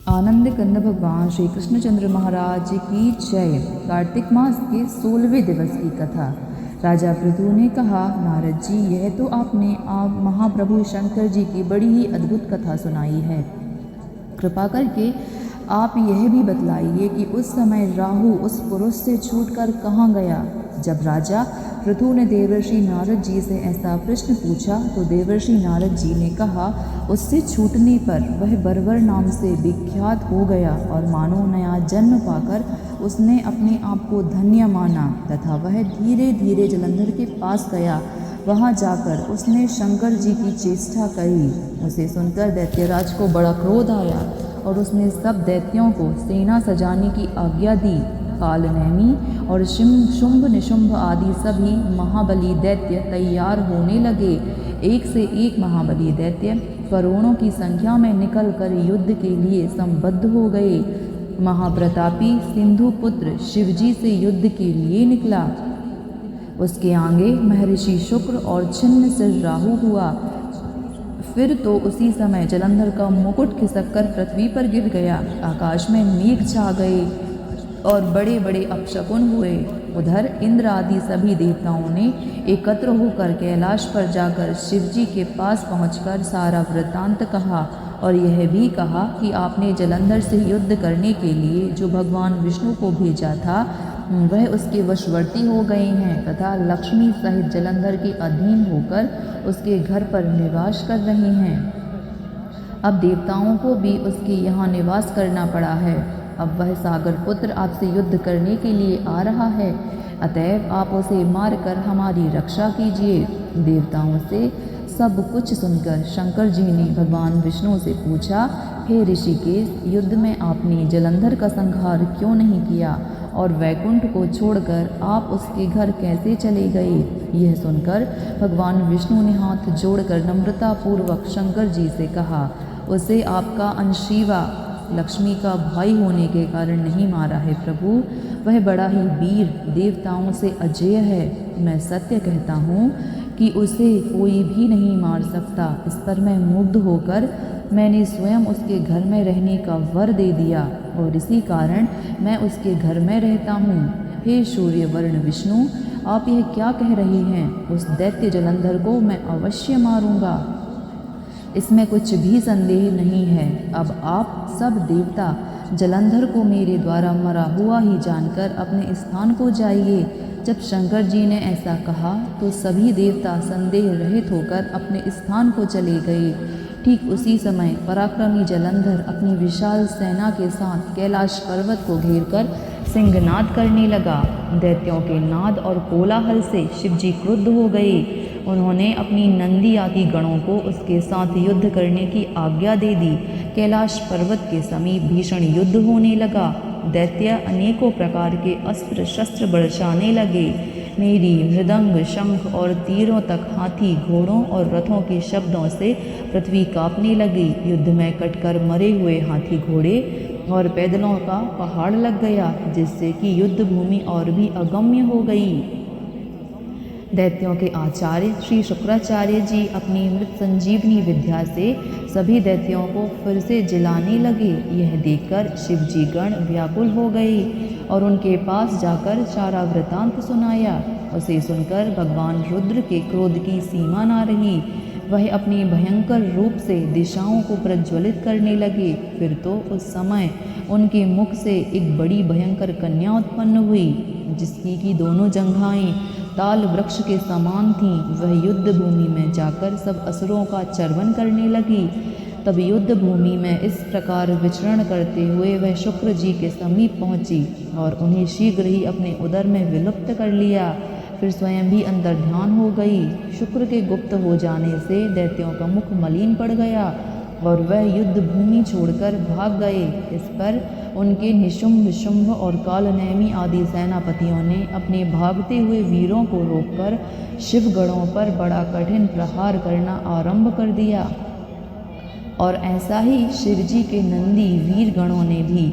आनंद कंद भगवान श्री कृष्णचंद्र महाराज की जय। कार्तिक मास के 16वें दिवस की कथा। राजा पृथु ने कहा, नारद जी, यह तो आपने आप महाप्रभु शंकर जी की बड़ी ही अद्भुत कथा सुनाई है। कृपा करके आप यह भी बतलाइए कि उस समय राहु उस पुरुष से छूटकर कहाँ गया। जब राजा पृथु ने देवर्षि नारद जी से ऐसा प्रश्न पूछा तो देवर्षि नारद जी ने कहा, उससे छूटने पर वह बर्बर नाम से विख्यात हो गया और मानो नया जन्म पाकर उसने अपने आप को धन्य माना तथा वह धीरे धीरे जलंधर के पास गया। वहाँ जाकर उसने शंकर जी की चेष्टा करी। उसे सुनकर दैत्यराज को बड़ा क्रोध आया और उसने सब दैत्यों को सेना सजाने की आज्ञा दी। कालनेमी और शुंभ निशुंभ आदि सभी महाबली दैत्य तैयार होने लगे। एक से एक महाबली दैत्य करोड़ों की संख्या में निकलकर युद्ध के लिए संबद्ध हो गए। महाप्रतापी सिंधु पुत्र शिवजी से युद्ध के लिए निकला। उसके आगे महर्षि शुक्र और छिन्न सिर राहु हुआ। फिर तो उसी समय जलंधर का मुकुट खिसककर पृथ्वी पर गिर गया। आकाश में मेघ छा गए और बड़े बड़े अपशकुन हुए। उधर इंद्र आदि सभी देवताओं ने एकत्र होकर कैलाश पर जाकर शिवजी के पास पहुंचकर सारा वृत्तांत कहा और यह भी कहा कि आपने जलंधर से युद्ध करने के लिए जो भगवान विष्णु को भेजा था वह उसके वशवर्ती हो गए हैं तथा लक्ष्मी सहित जलंधर के अधीन होकर उसके घर पर निवास कर रहे हैं। अब देवताओं को भी उसके यहाँ निवास करना पड़ा है। अब वह सागर पुत्र आपसे युद्ध करने के लिए आ रहा है, अतएव आप उसे मारकर हमारी रक्षा कीजिए। देवताओं से सब कुछ सुनकर शंकर जी ने भगवान विष्णु से पूछा, हे ऋषिकेश, युद्ध में आपने जलंधर का संहार क्यों नहीं किया और वैकुंठ को छोड़कर आप उसके घर कैसे चले गए। यह सुनकर भगवान विष्णु ने हाथ जोड़कर नम्रतापूर्वक शंकर जी से कहा, उसे आपका अंशीवा लक्ष्मी का भाई होने के कारण नहीं मारा है प्रभु। वह बड़ा ही वीर देवताओं से अजेय है। मैं सत्य कहता हूँ कि उसे कोई भी नहीं मार सकता। इस पर मैं मुग्ध होकर मैंने स्वयं उसके घर में रहने का वर दे दिया और इसी कारण मैं उसके घर में रहता हूँ। हे सूर्यवर्ण विष्णु, आप यह क्या कह रही हैं? उस दैत्य जलंधर को मैं अवश्य मारूंगा, इसमें कुछ भी संदेह नहीं है। अब आप सब देवता जलंधर को मेरे द्वारा मरा हुआ ही जानकर अपने स्थान को जाइए। जब शंकर जी ने ऐसा कहा तो सभी देवता संदेह रहित होकर अपने स्थान को चले गए। ठीक उसी समय पराक्रमी जलंधर अपनी विशाल सेना के साथ कैलाश पर्वत को घेरकर सिंहनाद करने लगा। दैत्यों के नाद और कोलाहल से शिवजी क्रुद्ध हो गए। उन्होंने अपनी नंदी आदि गणों को उसके साथ युद्ध करने की आज्ञा दे दी। कैलाश पर्वत के समीप भीषण युद्ध होने लगा। दैत्य अनेकों प्रकार के अस्त्र शस्त्र बरसाने लगे। मेरी मृदंग शंख और तीरों तक हाथी घोड़ों और रथों के शब्दों से पृथ्वी कांपने लगी। युद्ध में कटकर मरे हुए हाथी घोड़े और पैदलों का पहाड़ लग गया, जिससे कि युद्ध भूमि और भी अगम्य हो गई। दैत्यों के आचार्य श्री शुक्राचार्य जी अपनी मृत संजीवनी विद्या से सभी दैत्यों को फिर से जिलाने लगे। यह देखकर शिवजी गण व्याकुल हो गए और उनके पास जाकर सारा वृतांत सुनाया। उसे सुनकर भगवान रुद्र के क्रोध की सीमा ना रही। वह अपने भयंकर रूप से दिशाओं को प्रज्वलित करने लगे। फिर तो उस समय उनके मुख से एक बड़ी भयंकर कन्या उत्पन्न हुई, जिसकी की दोनों जंघाएं ताल वृक्ष के समान थीं। वह युद्ध भूमि में जाकर सब असुरों का चर्वण करने लगी। तब युद्ध भूमि में इस प्रकार विचरण करते हुए वह शुक्र जी के समीप पहुंची और उन्हें शीघ्र ही अपने उदर में विलुप्त कर लिया। फिर स्वयं भी अंतर ध्यान हो गई। शुक्र के गुप्त हो जाने से दैत्यों का मुख मलिन पड़ गया और वह युद्ध भूमि छोड़कर भाग गए। इस पर उनके निशुंभ शुंभ और कालनेमी आदि सेनापतियों ने अपने भागते हुए वीरों को रोककर शिवगणों पर बड़ा कठिन प्रहार करना आरंभ कर दिया। और ऐसा ही शिवजी के नंदी वीर गणों ने भी,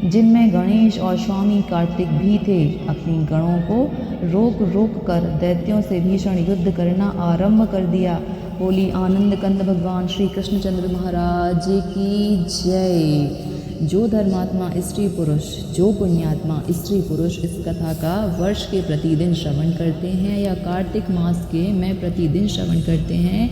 जिनमें गणेश और स्वामी कार्तिक भी थे, अपने गणों को रोक रोक कर दैत्यों से भीषण युद्ध करना आरंभ कर दिया। बोली आनंद कंद भगवान श्री कृष्णचंद्र महाराज की जय। जो धर्मात्मा स्त्री पुरुष, जो पुण्यात्मा स्त्री पुरुष इस कथा का वर्ष के प्रतिदिन श्रवण करते हैं या कार्तिक मास के में प्रतिदिन श्रवण करते हैं,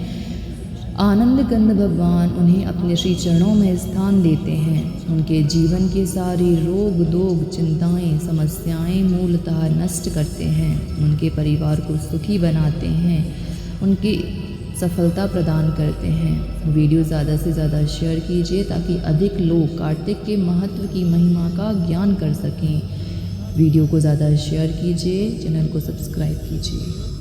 आनंद कंद भगवान उन्हें अपने श्री चरणों में स्थान देते हैं। उनके जीवन की सारी रोग दोग चिंताएं समस्याएं मूलतः नष्ट करते हैं, उनके परिवार को सुखी बनाते हैं, उनकी सफलता प्रदान करते हैं। वीडियो ज़्यादा से ज़्यादा शेयर कीजिए ताकि अधिक लोग कार्तिक के महत्व की महिमा का ज्ञान कर सकें। वीडियो को ज़्यादा शेयर कीजिए, चैनल को सब्सक्राइब कीजिए।